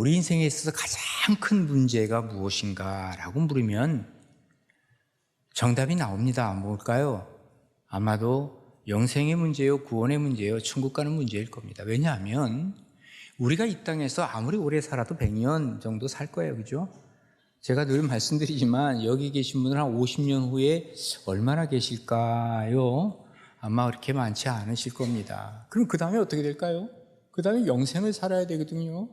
우리 인생에 있어서 가장 큰 문제가 무엇인가라고 물으면 정답이 나옵니다. 뭘까요? 아마도 영생의 문제요, 구원의 문제요, 천국 가는 문제일 겁니다. 왜냐하면 우리가 이 땅에서 아무리 오래 살아도 100년 정도 살 거예요. 그죠? 제가 늘 말씀드리지만 여기 계신 분은 한 50년 후에 얼마나 계실까요? 아마 그렇게 많지 않으실 겁니다. 그럼 그 다음에 어떻게 될까요? 그 다음에 영생을 살아야 되거든요.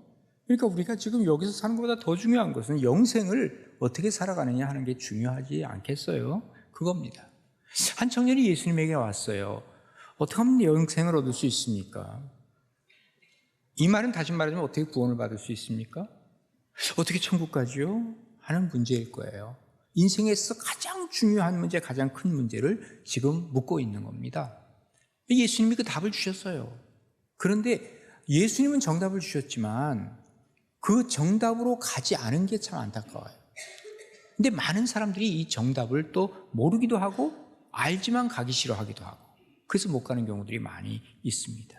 그러니까 우리가 지금 여기서 사는 것보다 더 중요한 것은 영생을 어떻게 살아가느냐 하는 게 중요하지 않겠어요? 그겁니다. 한 청년이 예수님에게 왔어요. 어떻게 하면 영생을 얻을 수 있습니까? 이 말은 다시 말하자면 어떻게 구원을 받을 수 있습니까? 어떻게 천국 가지요? 하는 문제일 거예요. 인생에서 가장 중요한 문제, 가장 큰 문제를 지금 묻고 있는 겁니다. 예수님이 그 답을 주셨어요. 그런데 예수님은 정답을 주셨지만 그 정답으로 가지 않은 게 참 안타까워요. 근데 많은 사람들이 이 정답을 또 모르기도 하고 알지만 가기 싫어하기도 하고 그래서 못 가는 경우들이 많이 있습니다.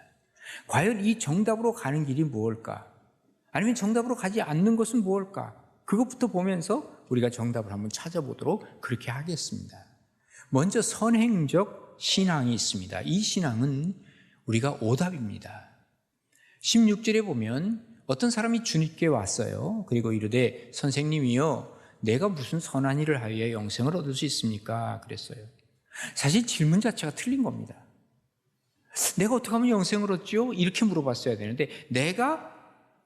과연 이 정답으로 가는 길이 무엇일까? 아니면 정답으로 가지 않는 것은 무엇일까? 그것부터 보면서 우리가 정답을 한번 찾아보도록 그렇게 하겠습니다. 먼저 선행적 신앙이 있습니다. 이 신앙은 우리가 오답입니다. 16절에 보면 어떤 사람이 주님께 왔어요. 그리고 이르되 선생님이요 내가 무슨 선한 일을 하여 영생을 얻을 수 있습니까? 그랬어요. 사실 질문 자체가 틀린 겁니다. 내가 어떻게 하면 영생을 얻지요? 이렇게 물어봤어야 되는데 내가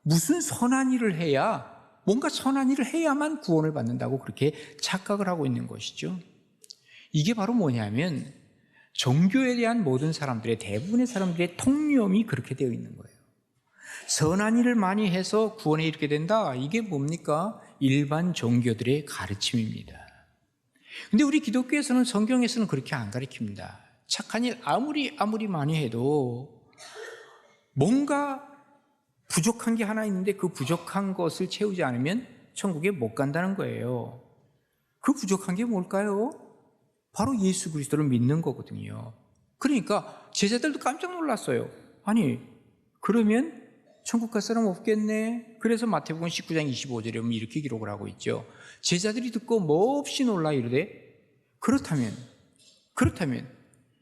무슨 선한 일을 해야 뭔가 선한 일을 해야만 구원을 받는다고 그렇게 착각을 하고 있는 것이죠. 이게 바로 뭐냐면 종교에 대한 모든 사람들의 대부분의 사람들의 통념이 그렇게 되어 있는 거예요. 선한 일을 많이 해서 구원에 이르게 된다. 이게 뭡니까? 일반 종교들의 가르침입니다. 근데 우리 기독교에서는 성경에서는 그렇게 안 가르칩니다. 착한 일 아무리 많이 해도 뭔가 부족한 게 하나 있는데 그 부족한 것을 채우지 않으면 천국에 못 간다는 거예요. 그 부족한 게 뭘까요? 바로 예수 그리스도를 믿는 거거든요. 그러니까 제자들도 깜짝 놀랐어요. 아니 그러면 천국 갈 사람 없겠네. 그래서 마태복음 19장 25절에 보면 이렇게 기록을 하고 있죠. 제자들이 듣고 몹시 놀라 이르되 그렇다면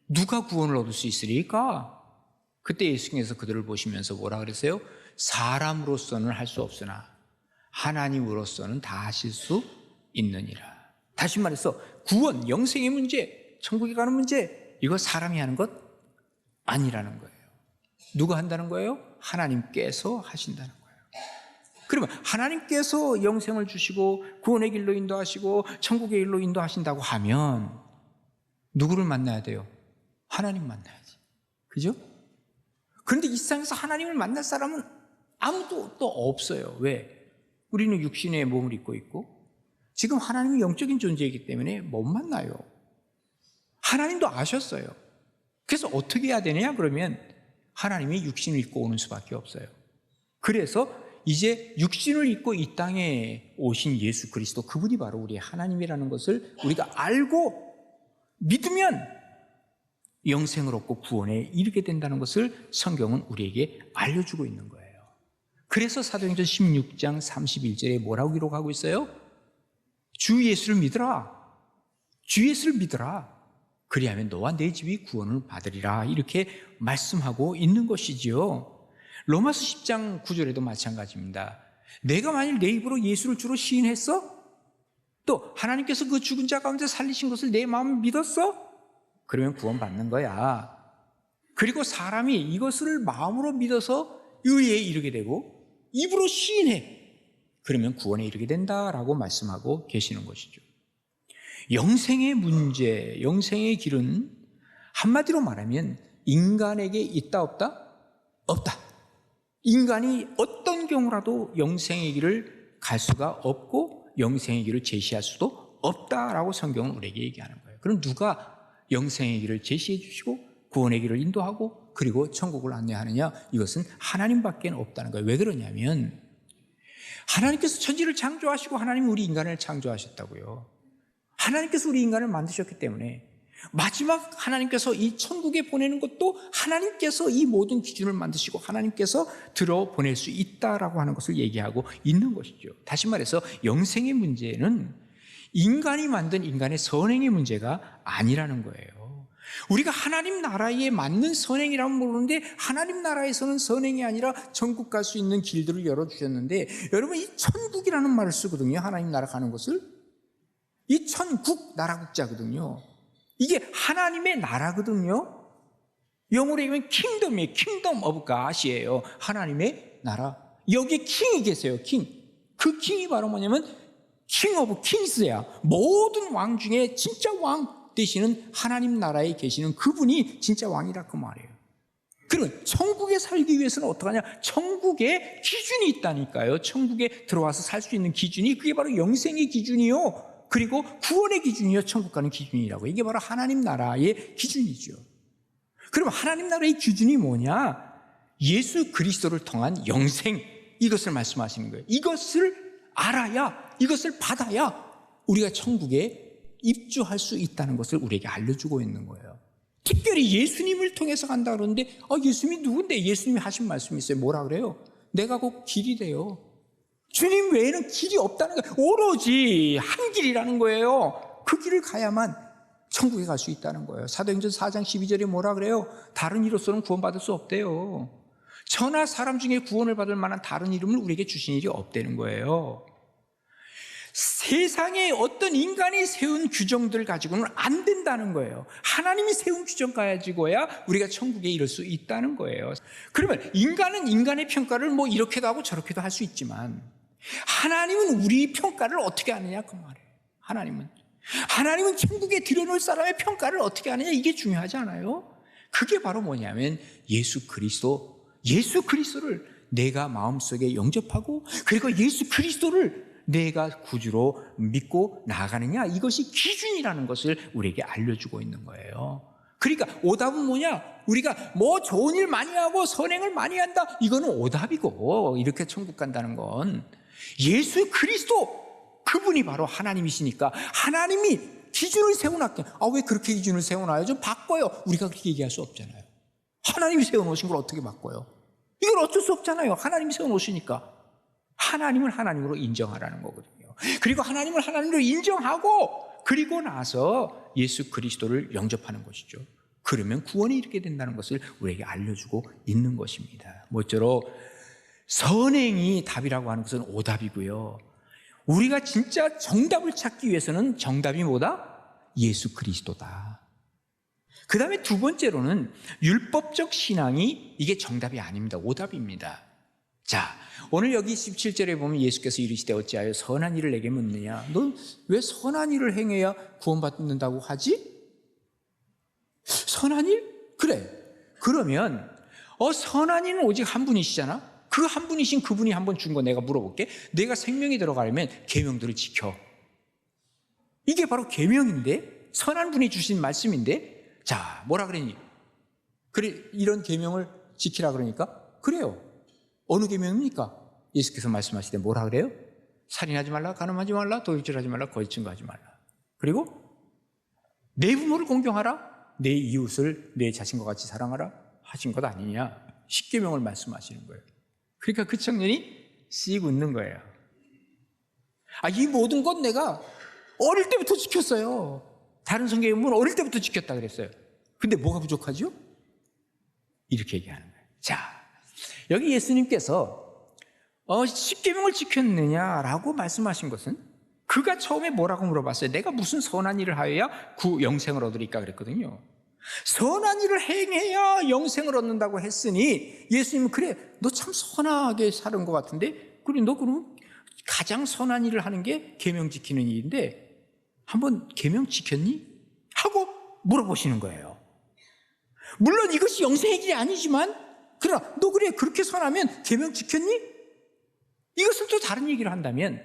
누가 구원을 얻을 수 있으리까? 그때 예수님께서 그들을 보시면서 뭐라 그랬어요? 사람으로서는 할 수 없으나 하나님으로서는 다 하실 수 있느니라. 다시 말해서 구원, 영생의 문제, 천국에 가는 문제 이거 사람이 하는 것 아니라는 거예요. 누가 한다는 거예요? 하나님께서 하신다는 거예요. 그러면 하나님께서 영생을 주시고 구원의 길로 인도하시고 천국의 길로 인도하신다고 하면 누구를 만나야 돼요? 하나님 만나야지. 그죠? 그런데 이 세상에서 하나님을 만날 사람은 아무도 또 없어요. 왜? 우리는 육신의 몸을 입고 있고 지금 하나님이 영적인 존재이기 때문에 못 만나요. 하나님도 아셨어요. 그래서 어떻게 해야 되느냐 그러면 하나님이 육신을 입고 오는 수밖에 없어요. 그래서 이제 육신을 입고 이 땅에 오신 예수 그리스도 그분이 바로 우리의 하나님이라는 것을 우리가 알고 믿으면 영생을 얻고 구원에 이르게 된다는 것을 성경은 우리에게 알려주고 있는 거예요. 그래서 사도행전 16장 31절에 뭐라고 기록하고 있어요? 주 예수를 믿으라. 주 예수를 믿으라. 그리하면 너와 내 집이 구원을 받으리라. 이렇게 말씀하고 있는 것이지요. 로마서 10장 9절에도 마찬가지입니다. 내가 만일 내 입으로 예수를 주로 시인했어? 또 하나님께서 그 죽은 자 가운데 살리신 것을 내 마음에 믿었어? 그러면 구원받는 거야. 그리고 사람이 이것을 마음으로 믿어서 의에 이르게 되고 입으로 시인해. 그러면 구원에 이르게 된다라고 말씀하고 계시는 것이죠. 영생의 문제, 영생의 길은 한마디로 말하면 인간에게 있다 없다? 없다. 인간이 어떤 경우라도 영생의 길을 갈 수가 없고 영생의 길을 제시할 수도 없다라고 성경은 우리에게 얘기하는 거예요. 그럼 누가 영생의 길을 제시해 주시고 구원의 길을 인도하고 그리고 천국을 안내하느냐? 이것은 하나님밖에 없다는 거예요. 왜 그러냐면 하나님께서 천지를 창조하시고 하나님이 우리 인간을 창조하셨다고요. 하나님께서 우리 인간을 만드셨기 때문에 마지막 하나님께서 이 천국에 보내는 것도 하나님께서 이 모든 기준을 만드시고 하나님께서 들어보낼 수 있다라고 하는 것을 얘기하고 있는 것이죠. 다시 말해서 영생의 문제는 인간이 만든 인간의 선행의 문제가 아니라는 거예요. 우리가 하나님 나라에 맞는 선행이라면 모르는데 하나님 나라에서는 선행이 아니라 천국 갈 수 있는 길들을 열어주셨는데, 여러분 이 천국이라는 말을 쓰거든요. 하나님 나라 가는 것을. 이 천국, 나라국자거든요. 이게 하나님의 나라거든요. 영어로 얘기하면 킹덤이에요. 킹덤 오브 갓이에요. 하나님의 나라. 여기에 킹이 계세요. 킹. 그 킹이 바로 뭐냐면 킹 오브 킹스야. 모든 왕 중에 진짜 왕 되시는 하나님 나라에 계시는 그분이 진짜 왕이라 그 말이에요. 그러면 천국에 살기 위해서는 어떻게 하냐? 천국에 기준이 있다니까요. 천국에 들어와서 살 수 있는 기준이, 그게 바로 영생의 기준이요, 그리고 구원의 기준이요, 천국 가는 기준이라고. 이게 바로 하나님 나라의 기준이죠. 그럼 하나님 나라의 기준이 뭐냐? 예수 그리스도를 통한 영생, 이것을 말씀하시는 거예요. 이것을 알아야, 이것을 받아야 우리가 천국에 입주할 수 있다는 것을 우리에게 알려주고 있는 거예요. 특별히 예수님을 통해서 간다 그러는데, 예수님이 누군데? 예수님이 하신 말씀이 있어요. 뭐라 그래요? 내가 곧 길이래요. 주님 외에는 길이 없다는 거예요. 오로지 한 길이라는 거예요. 그 길을 가야만 천국에 갈 수 있다는 거예요. 사도행전 4장 12절에 뭐라 그래요? 다른 이로서는 구원받을 수 없대요. 저나 사람 중에 구원을 받을 만한 다른 이름을 우리에게 주신 일이 없다는 거예요. 세상에 어떤 인간이 세운 규정들 가지고는 안 된다는 거예요. 하나님이 세운 규정 가지고야 우리가 천국에 이를 수 있다는 거예요. 그러면 인간은 인간의 평가를 뭐 이렇게도 하고 저렇게도 할 수 있지만, 하나님은 우리 평가를 어떻게 하느냐 그 말이에요. 하나님은 천국에 들여놓을 사람의 평가를 어떻게 하느냐, 이게 중요하지 않아요? 그게 바로 뭐냐면 예수 그리스도를 내가 마음속에 영접하고, 그리고 예수 그리스도를 내가 구주로 믿고 나가느냐, 이것이 기준이라는 것을 우리에게 알려주고 있는 거예요. 그러니까 오답은 뭐냐? 우리가 뭐 좋은 일 많이 하고 선행을 많이 한다, 이거는 오답이고, 이렇게 천국 간다는 건 예수 그리스도, 그분이 바로 하나님이시니까 하나님이 기준을 세워놨게. 왜 그렇게 기준을 세워놔요? 좀 바꿔요. 우리가 그렇게 얘기할 수 없잖아요. 하나님이 세워놓으신 걸 어떻게 바꿔요? 이건 어쩔 수 없잖아요. 하나님이 세워놓으시니까 하나님을 하나님으로 인정하라는 거거든요. 그리고 하나님을 하나님으로 인정하고, 그리고 나서 예수 그리스도를 영접하는 것이죠. 그러면 구원이 이렇게 된다는 것을 우리에게 알려주고 있는 것입니다. 모쪼록 선행이 답이라고 하는 것은 오답이고요, 우리가 진짜 정답을 찾기 위해서는 정답이 뭐다? 예수 그리스도다. 그 다음에 두 번째로는 율법적 신앙이 이게 정답이 아닙니다. 오답입니다. 자, 오늘 여기 17절에 보면 예수께서 이르시되 어찌하여 선한 일을 내게 묻느냐? 넌 왜 선한 일을 행해야 구원받는다고 하지? 선한 일? 그래. 그러면 선한 일은 오직 한 분이시잖아. 그 한 분이신 그분이 한 번 준 거 내가 물어볼게. 내가 생명이 들어가려면 계명들을 지켜. 이게 바로 계명인데, 선한 분이 주신 말씀인데, 자, 뭐라 그러니? 그래, 이런 계명을 지키라 그러니까? 그래요. 어느 계명입니까? 예수께서 말씀하실 때 뭐라 그래요? 살인하지 말라, 간음하지 말라, 도둑질하지 말라, 거짓 증거하지 말라. 그리고 내 부모를 공경하라, 내 이웃을 내 자신과 같이 사랑하라 하신 것 아니냐? 10계명을 말씀하시는 거예요. 그러니까 그 청년이 씩 웃는 거예요. 이 모든 것 내가 어릴 때부터 지켰어요. 다른 성경에 보면 어릴 때부터 지켰다 그랬어요. 근데 뭐가 부족하죠? 이렇게 얘기하는 거예요. 자, 여기 예수님께서 10계명을 지켰느냐라고 말씀하신 것은, 그가 처음에 뭐라고 물어봤어요? 내가 무슨 선한 일을 하여야 영생을 얻으리까 그랬거든요. 선한 일을 행해야 영생을 얻는다고 했으니, 예수님은 그래, 너 참 선하게 사는 것 같은데, 그래, 너 그럼 가장 선한 일을 하는 게 계명 지키는 일인데 한번 계명 지켰니? 하고 물어보시는 거예요. 물론 이것이 영생의 길이 아니지만, 그러나 너 그래, 그렇게 선하면 계명 지켰니? 이것은 또 다른 얘기를 한다면,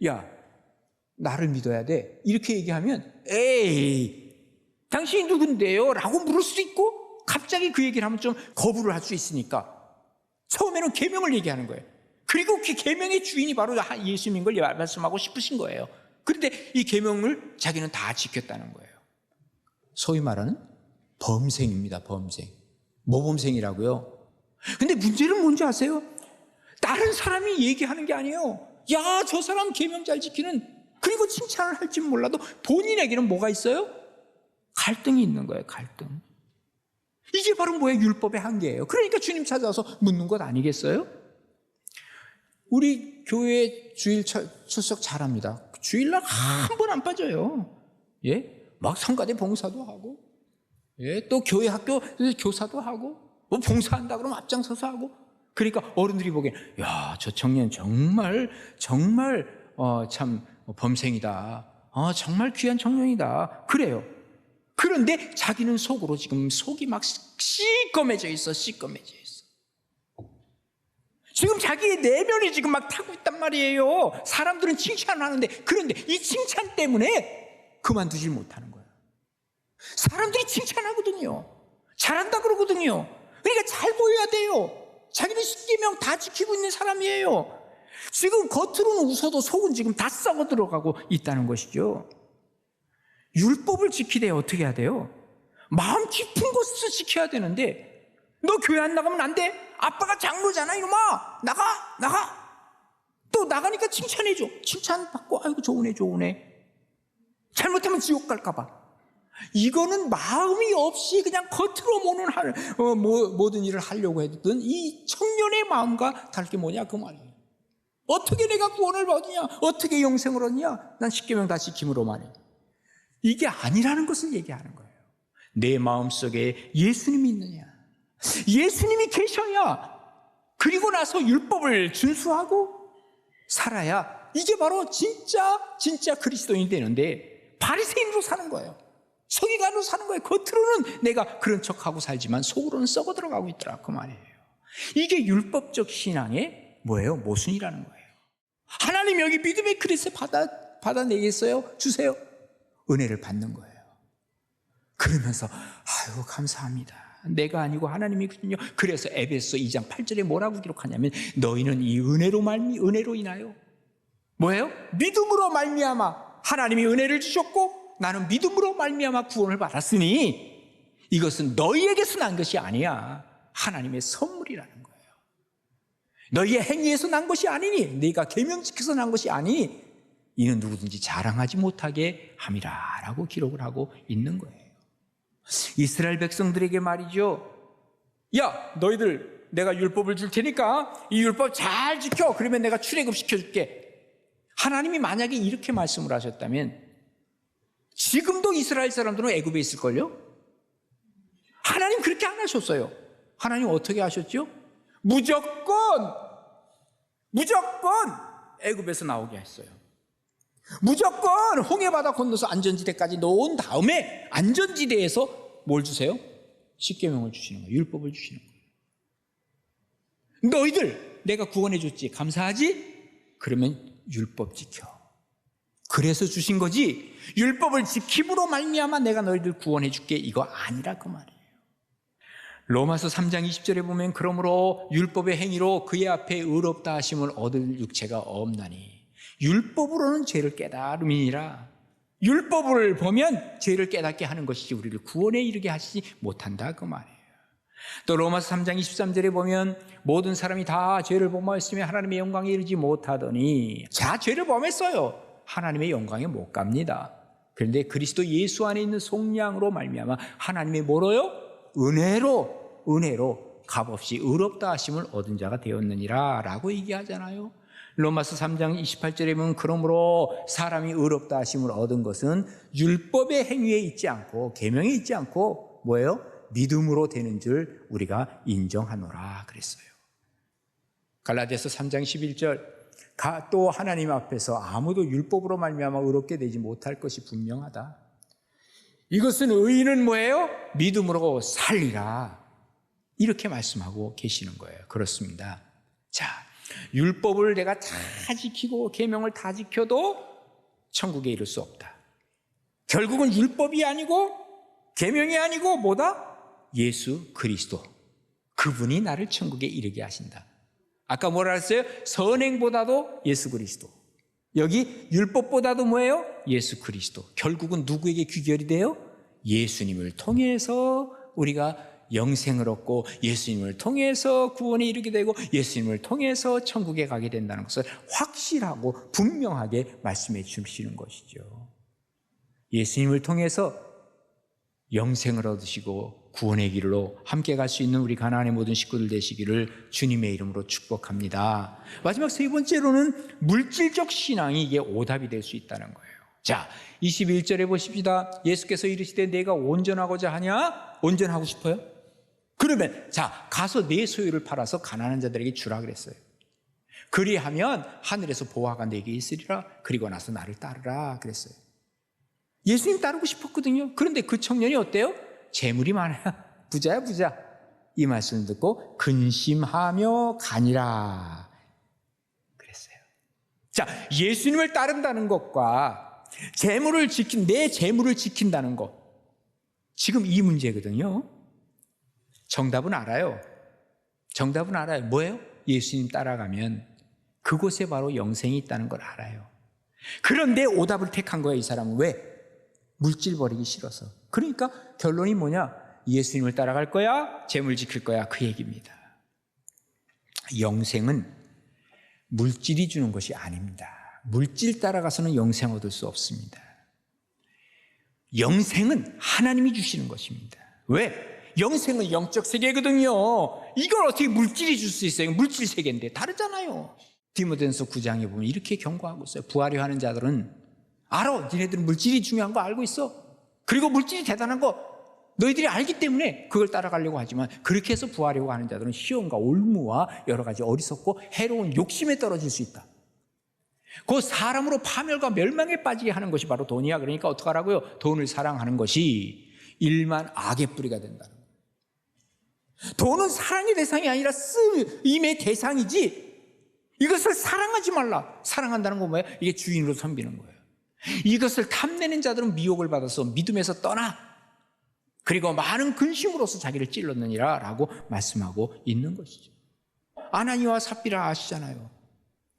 야, 나를 믿어야 돼, 이렇게 얘기하면, 에이, 당신이 누군데요? 라고 물을 수도 있고, 갑자기 그 얘기를 하면 좀 거부를 할 수 있으니까 처음에는 계명을 얘기하는 거예요. 그리고 그 계명의 주인이 바로 예수님인 걸 말씀하고 싶으신 거예요. 그런데 이 계명을 자기는 다 지켰다는 거예요. 소위 말하는 범생입니다. 범생. 모범생이라고요. 근데 문제는 뭔지 아세요? 다른 사람이 얘기하는 게 아니에요. 야, 저 사람 계명 잘 지키는, 그리고 칭찬을 할지 몰라도 본인에게는 뭐가 있어요? 갈등이 있는 거예요. 갈등. 이게 바로 뭐예요? 율법의 한계예요. 그러니까 주님 찾아와서 묻는 것 아니겠어요? 우리 교회 주일 출석 잘합니다. 주일날 한 번 안 빠져요. 예? 막 성가대 봉사도 하고, 예? 또 교회 학교 교사도 하고, 뭐 봉사한다 그러면 앞장서서 하고. 그러니까 어른들이 보기엔, 야, 저 청년 정말 참 범생이다. 정말 귀한 청년이다. 그래요. 그런데 자기는 속으로 지금 속이 막 시꺼매져 있어. 지금 자기의 내면이 지금 막 타고 있단 말이에요. 사람들은 칭찬을 하는데, 그런데 이 칭찬 때문에 그만두질 못하는 거예요. 사람들이 칭찬하거든요. 잘한다 그러거든요. 그러니까 잘 보여야 돼요. 자기는 십계명 다 지키고 있는 사람이에요. 지금 겉으로는 웃어도 속은 지금 다 썩어 들어가고 있다는 것이죠. 율법을 지키되 어떻게 해야 돼요? 마음 깊은 곳에서 지켜야 되는데, 너 교회 안 나가면 안 돼? 아빠가 장로잖아 이놈아. 나가. 또 나가니까 칭찬해줘. 칭찬받고 아이고 좋으네. 잘못하면 지옥 갈까 봐. 이거는 마음이 없이 그냥 겉으로 모든 일을 하려고 했던 이 청년의 마음과 다를 게 뭐냐 그 말이에요. 어떻게 내가 구원을 받느냐, 어떻게 영생을 얻느냐, 난 십계명 다 지킴으로만 해. 이게 아니라는 것을 얘기하는 거예요. 내 마음속에 예수님이 있느냐, 예수님이 계셔야, 그리고 나서 율법을 준수하고 살아야 이게 바로 진짜 그리스도인이 되는데, 바리새인으로 사는 거예요. 서기관으로 사는 거예요. 겉으로는 내가 그런 척하고 살지만 속으로는 썩어 들어가고 있더라 그 말이에요. 이게 율법적 신앙의 뭐예요? 모순이라는 거예요. 하나님 여기 믿음의 그릇에 받아내겠어요? 주세요. 은혜를 받는 거예요. 그러면서 아유 감사합니다. 내가 아니고 하나님이거든요. 그래서 에베소 2장 8절에 뭐라고 기록하냐면, 너희는 이 은혜로 인하여 뭐예요? 믿음으로 말미암아 하나님이 은혜를 주셨고, 나는 믿음으로 말미암아 구원을 받았으니 이것은 너희에게서 난 것이 아니야. 하나님의 선물이라는 거예요. 너희의 행위에서 난 것이 아니니, 네가 계명 지켜서 난 것이 아니니 이는 누구든지 자랑하지 못하게 함이라 라고 기록을 하고 있는 거예요. 이스라엘 백성들에게 말이죠. 야, 너희들 내가 율법을 줄 테니까 이 율법 잘 지켜. 그러면 내가 출애굽 시켜줄게. 하나님이 만약에 이렇게 말씀을 하셨다면 지금도 이스라엘 사람들은 애굽에 있을걸요? 하나님 그렇게 안 하셨어요. 하나님 어떻게 하셨죠? 무조건 애굽에서 나오게 했어요. 무조건 홍해바다 건너서 안전지대까지 놓은 다음에 안전지대에서 뭘 주세요? 십계명을 주시는 거예요. 율법을 주시는 거예요. 너희들 내가 구원해 줬지, 감사하지? 그러면 율법 지켜. 그래서 주신 거지, 율법을 지킴으로 말미암아 내가 너희들 구원해 줄게, 이거 아니라 그 말이에요. 로마서 3장 20절에 보면, 그러므로 율법의 행위로 그의 앞에 의롭다 하심을 얻을 육체가 없나니 율법으로는 죄를 깨달음이니라. 율법을 보면 죄를 깨닫게 하는 것이지 우리를 구원에 이르게 하시지 못한다 그 말이에요. 또 로마서 3장 23절에 보면, 모든 사람이 다 죄를 범하였으며 하나님의 영광에 이르지 못하더니, 자 죄를 범했어요. 하나님의 영광에 못 갑니다. 그런데 그리스도 예수 안에 있는 속량으로 말미암아 하나님의 뭐로요? 은혜로 값없이 의롭다 하심을 얻은 자가 되었느니라 라고 얘기하잖아요. 로마서 3장 28절에 보면, 그러므로 사람이 의롭다 하심을 얻은 것은 율법의 행위에 있지 않고 계명에 있지 않고 뭐예요? 믿음으로 되는 줄 우리가 인정하노라 그랬어요. 갈라디아서 3장 11절, 또 하나님 앞에서 아무도 율법으로 말미암아 의롭게 되지 못할 것이 분명하다. 이것은 의인은 뭐예요? 믿음으로 살리라. 이렇게 말씀하고 계시는 거예요. 그렇습니다. 자, 율법을 내가 다 지키고 계명을 다 지켜도 천국에 이를 수 없다. 결국은 율법이 아니고 계명이 아니고 뭐다? 예수 그리스도. 그분이 나를 천국에 이르게 하신다. 아까 뭐라 했어요? 선행보다도 예수 그리스도. 여기 율법보다도 뭐예요? 예수 그리스도. 결국은 누구에게 귀결이 돼요? 예수님을 통해서 우리가 영생을 얻고 예수님을 통해서 구원에 이르게 되고 예수님을 통해서 천국에 가게 된다는 것을 확실하고 분명하게 말씀해 주시는 것이죠. 예수님을 통해서 영생을 얻으시고 구원의 길로 함께 갈 수 있는 우리 가나안의 모든 식구들 되시기를 주님의 이름으로 축복합니다. 마지막 세 번째로는 물질적 신앙이 이게 오답이 될 수 있다는 거예요. 자, 21절에 보십시다. 예수께서 이르시되 내가 온전하고자 하냐? 온전하고 싶어요? 그러면 자, 가서 내 소유를 팔아서 가난한 자들에게 주라 그랬어요. 그리하면 하늘에서 보화가 내게 있으리라. 그리고 나서 나를 따르라 그랬어요. 예수님 따르고 싶었거든요. 그런데 그 청년이 어때요? 재물이 많아요. 부자야 부자. 이 말씀을 듣고 근심하며 가니라 그랬어요. 자, 예수님을 따른다는 것과 내 재물을 지킨다는 것, 지금 이 문제거든요. 정답은 알아요. 정답은 알아요. 뭐예요? 예수님 따라가면 그곳에 바로 영생이 있다는 걸 알아요. 그런데 오답을 택한 거예요. 이 사람은. 왜? 물질 버리기 싫어서. 그러니까 결론이 뭐냐? 예수님을 따라갈 거야? 재물 지킬 거야? 그 얘기입니다. 영생은 물질이 주는 것이 아닙니다. 물질 따라가서는 영생 얻을 수 없습니다. 영생은 하나님이 주시는 것입니다. 왜? 영생은 영적 세계거든요. 이걸 어떻게 물질이 줄 수 있어요? 물질 세계인데 다르잖아요. 디모데전서 9장에 보면 이렇게 경고하고 있어요. 부하려 하는 자들은 알아. 니네들은 물질이 중요한 거 알고 있어. 그리고 물질이 대단한 거 너희들이 알기 때문에 그걸 따라가려고 하지만 그렇게 해서 부하려고 하는 자들은 시험과 올무와 여러 가지 어리석고 해로운 욕심에 떨어질 수 있다. 그 사람으로 파멸과 멸망에 빠지게 하는 것이 바로 돈이야. 그러니까 어떡하라고요? 돈을 사랑하는 것이 일만 악의 뿌리가 된다는 거예요. 돈은 사랑의 대상이 아니라 쓰임의 대상이지 이것을 사랑하지 말라. 사랑한다는 건 뭐예요? 이게 주인으로 섬기는 거예요. 이것을 탐내는 자들은 미혹을 받아서 믿음에서 떠나 그리고 많은 근심으로서 자기를 찔렀느니라 라고 말씀하고 있는 것이죠. 아나니와 삽비라 아시잖아요.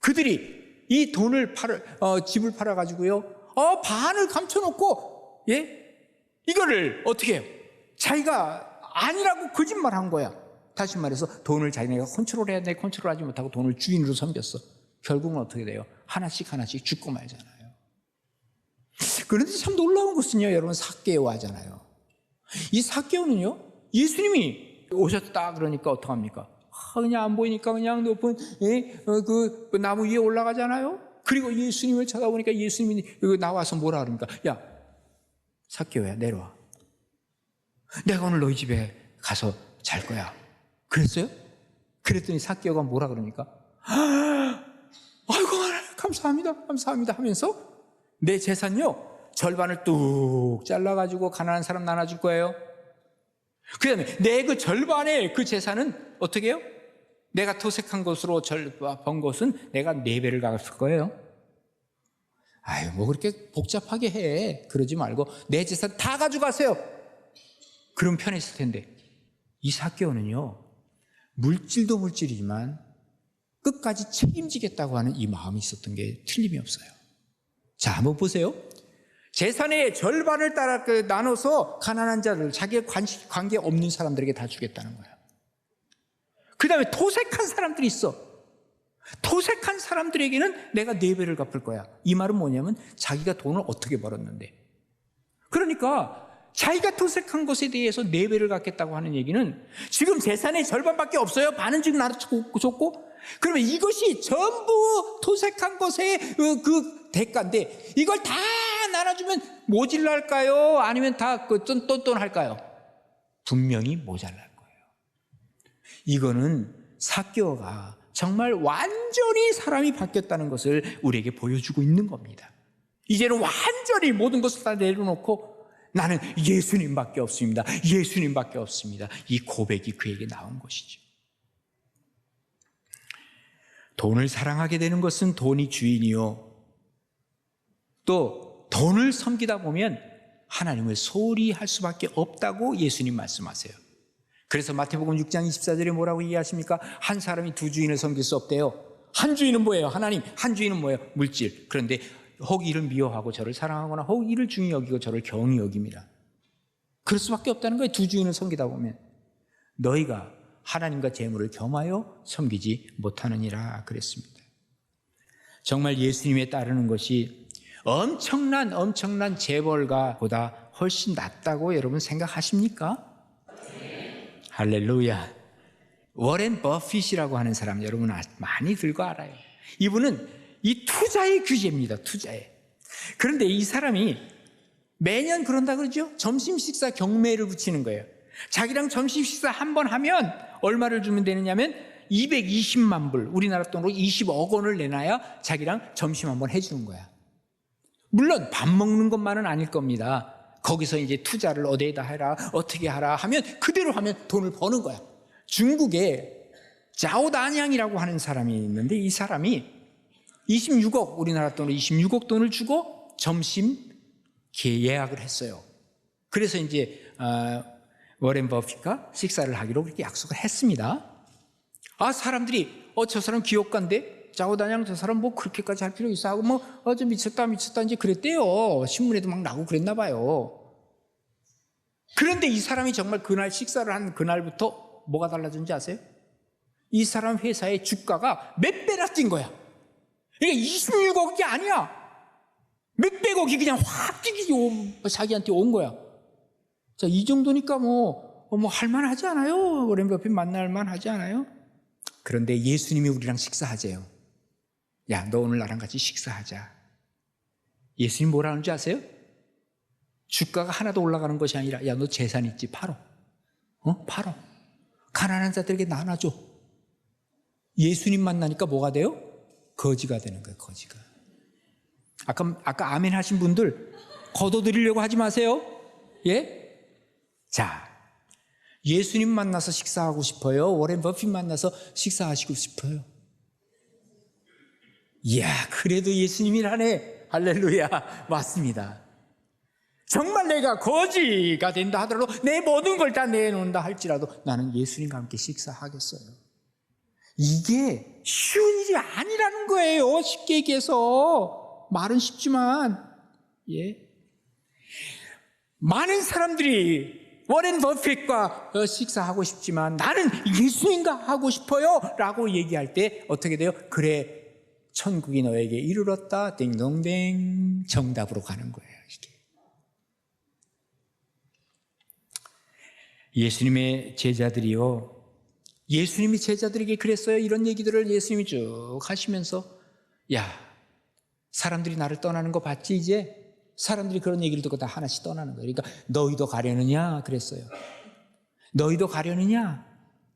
그들이 이 돈을 집을 팔아가지고요, 반을 감춰놓고, 이거를 어떻게 해요? 자기가 아니라고 거짓말 한 거야. 다시 말해서 돈을 자기네가 컨트롤해야 돼. 컨트롤하지 못하고 돈을 주인으로 섬겼어. 결국은 어떻게 돼요? 하나씩 죽고 말잖아요. 그런데 참 놀라운 것은요, 여러분, 삭개오 하잖아요. 이 삭개오는요, 예수님이 오셨다 그러니까 어떡합니까? 그냥 안 보이니까 그냥 높은 그 나무 위에 올라가잖아요. 그리고 예수님을 쳐다보니까 예수님이 나와서 뭐라 그럽니까? 야, 삭개오야, 내려와. 내가 오늘 너희 집에 가서 잘 거야. 그랬어요? 그랬더니 삭개오가 뭐라 그러니까? 아이고, 감사합니다 하면서 내 재산요 절반을 뚝 잘라가지고 가난한 사람 나눠줄 거예요. 그 다음에 내 그 절반의 그 재산은 어떻게 해요? 내가 토색한 것으로 번 것은 내가 4배를 갚을 거예요. 아유, 뭐 그렇게 복잡하게 해. 그러지 말고 내 재산 다 가져가세요. 그럼 편했을 텐데. 이 삭개오는요, 물질도 물질이지만 끝까지 책임지겠다고 하는 이 마음이 있었던 게 틀림이 없어요. 자, 한번 보세요. 재산의 절반을 따라 나눠서 가난한 자들, 자기의 관계 없는 사람들에게 다 주겠다는 거야. 그 다음에 토색한 사람들이 있어. 토색한 사람들에게는 내가 4배를 갚을 거야. 이 말은 뭐냐면 자기가 돈을 어떻게 벌었는데. 그러니까 자기가 토색한 것에 대해서 4배를 갚겠다고 하는 얘기는 지금 재산의 절반밖에 없어요. 반은 지금 나도 줬고. 그러면 이것이 전부 토색한 것의 그 대가인데 이걸 다 나눠주면 모질랄까요? 아니면 다 똔똔할까요? 분명히 모자랄 거예요. 이거는 삭개오가 정말 완전히 사람이 바뀌었다는 것을 우리에게 보여주고 있는 겁니다. 이제는 완전히 모든 것을 다 내려놓고 나는 예수님밖에 없습니다. 예수님밖에 없습니다. 이 고백이 그에게 나온 것이죠. 돈을 사랑하게 되는 것은 돈이 주인이요, 또 돈을 섬기다 보면 하나님을 소홀히 할 수밖에 없다고 예수님 말씀하세요. 그래서 마태복음 6장 24절에 뭐라고 얘기하십니까? 한 사람이 두 주인을 섬길 수 없대요. 한 주인은 뭐예요? 하나님. 한 주인은 뭐예요? 물질. 그런데 혹 이를 미워하고 저를 사랑하거나 혹 이를 중히 여기고 저를 경히 여깁니다. 그럴 수밖에 없다는 거예요. 두 주인을 섬기다 보면. 너희가 하나님과 재물을 겸하여 섬기지 못하느니라 그랬습니다. 정말 예수님에 따르는 것이 엄청난 재벌가보다 훨씬 낫다고 여러분 생각하십니까? 할렐루야. 워렌 버핏이라고 하는 사람 여러분 많이 들고 알아요. 이분은 이 투자의 규제입니다. 투자의. 그런데 이 사람이 매년 그런다 그러죠. 점심 식사 경매를 붙이는 거예요. 자기랑 점심 식사 한 번 하면 얼마를 주면 되느냐면 220만 불, 우리나라 돈으로 20억 원을 내놔야 자기랑 점심 한 번 해주는 거야. 물론 밥 먹는 것만은 아닐 겁니다. 거기서 이제 투자를 어디에다 해라, 어떻게 하라 하면 그대로 하면 돈을 버는 거야. 중국에 자오다냥이라고 하는 사람이 있는데 이 사람이 26억, 우리나라 돈으로 26억 돈을 주고 점심 예약을 했어요. 그래서 이제 워렌 버핏과 식사를 하기로 그렇게 약속을 했습니다. 사람들이 저 사람 기업가인데 자오다냥 저 사람 뭐 그렇게까지 할 필요 있어 하고 좀 미쳤다 이제 그랬대요. 신문에도 막 나고 그랬나 봐요. 그런데 이 사람이 정말 그날 식사를 한 그날부터 뭐가 달라졌는지 아세요? 이 사람 회사의 주가가 몇 배나 뛴 거야. 그러니까 26억이 아니야. 몇백억이 그냥 확 뛰기 자기한테 온 거야. 자, 이 정도니까 할만하지 않아요? 워렌 버핏 만날만 하지 않아요? 그런데 예수님이 우리랑 식사하재요. 야, 너 오늘 나랑 같이 식사하자. 예수님 뭐라 하는지 아세요? 주가가 하나도 올라가는 것이 아니라 야, 너 재산 있지? 팔어. 팔어. 가난한 자들에게 나눠줘. 예수님 만나니까 뭐가 돼요? 거지가 되는 거예요. 거지가. 아까 아멘 하신 분들 거둬드리려고 하지 마세요. 예? 자, 예수님 만나서 식사하고 싶어요? 워렌 버핏 만나서 식사하시고 싶어요? 이야, 그래도 예수님이라네. 할렐루야. 맞습니다. 정말 내가 거지가 된다 하더라도 내 모든 걸 다 내놓는다 할지라도 나는 예수님과 함께 식사하겠어요. 이게 쉬운 일이 아니라는 거예요. 쉽게 얘기해서. 말은 쉽지만, 예. 많은 사람들이 워렌 버핏과 식사하고 싶지만 나는 예수님과 하고 싶어요 라고 얘기할 때 어떻게 돼요? 그래, 천국이 너에게 이르렀다. 띵동댕. 정답으로 가는 거예요. 이게. 예수님의 제자들이요, 예수님이 제자들에게 그랬어요. 이런 얘기들을 예수님이 쭉 하시면서, 야, 사람들이 나를 떠나는 거 봤지 이제? 사람들이 그런 얘기를 듣고 다 하나씩 떠나는 거예요. 그러니까 너희도 가려느냐 그랬어요. 너희도 가려느냐?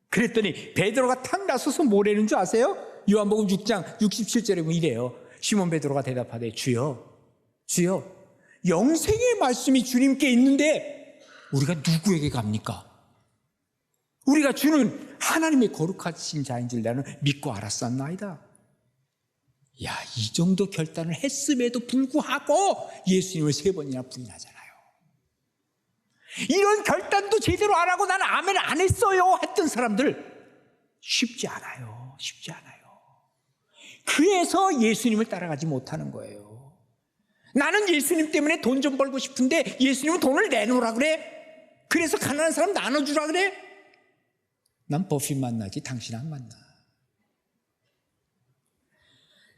그랬더니 베드로가 탁 나서서 뭐라는 줄 아세요? 요한복음 6장 67절에 보면 이래요. 시몬 베드로가 대답하되 주여 영생의 말씀이 주님께 있는데 우리가 누구에게 갑니까? 우리가 주는 하나님의 거룩하신 자인 줄 나는 믿고 알았었나이다. 야, 이 정도 결단을 했음에도 불구하고 예수님을 3번이나 부인하잖아요. 이런 결단도 제대로 안 하고 나는 아멘 안 했어요 했던 사람들 쉽지 않아요. 쉽지 않아요. 그래서 예수님을 따라가지 못하는 거예요. 나는 예수님 때문에 돈 좀 벌고 싶은데 예수님은 돈을 내놓으라 그래? 그래서 가난한 사람 나눠주라 그래? 난 버핏 만나지 당신 안 만나.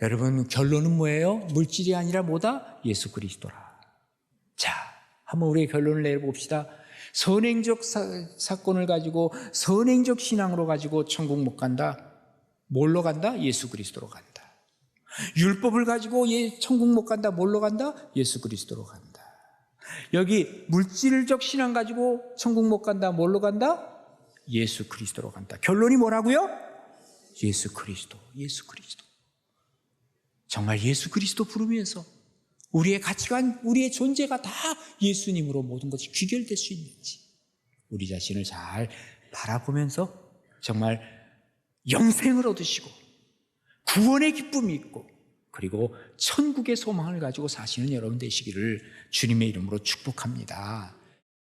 여러분, 결론은 뭐예요? 물질이 아니라 뭐다? 예수 그리스도라. 자, 한번 우리의 결론을 내봅시다. 선행적 사건을 가지고 선행적 신앙으로 가지고 천국 못 간다. 뭘로 간다? 예수 그리스도로 간다. 율법을 가지고 천국 못 간다. 뭘로 간다? 예수 그리스도로 간다. 여기 물질적 신앙 가지고 천국 못 간다. 뭘로 간다? 예수 그리스도로 간다. 결론이 뭐라고요? 예수 그리스도. 예수 그리스도. 정말 예수 그리스도 부르면서 우리의 가치관, 우리의 존재가 다 예수님으로 모든 것이 귀결될 수 있는지 우리 자신을 잘 바라보면서 정말 영생을 얻으시고 구원의 기쁨이 있고 그리고 천국의 소망을 가지고 사시는 여러분 되시기를 주님의 이름으로 축복합니다.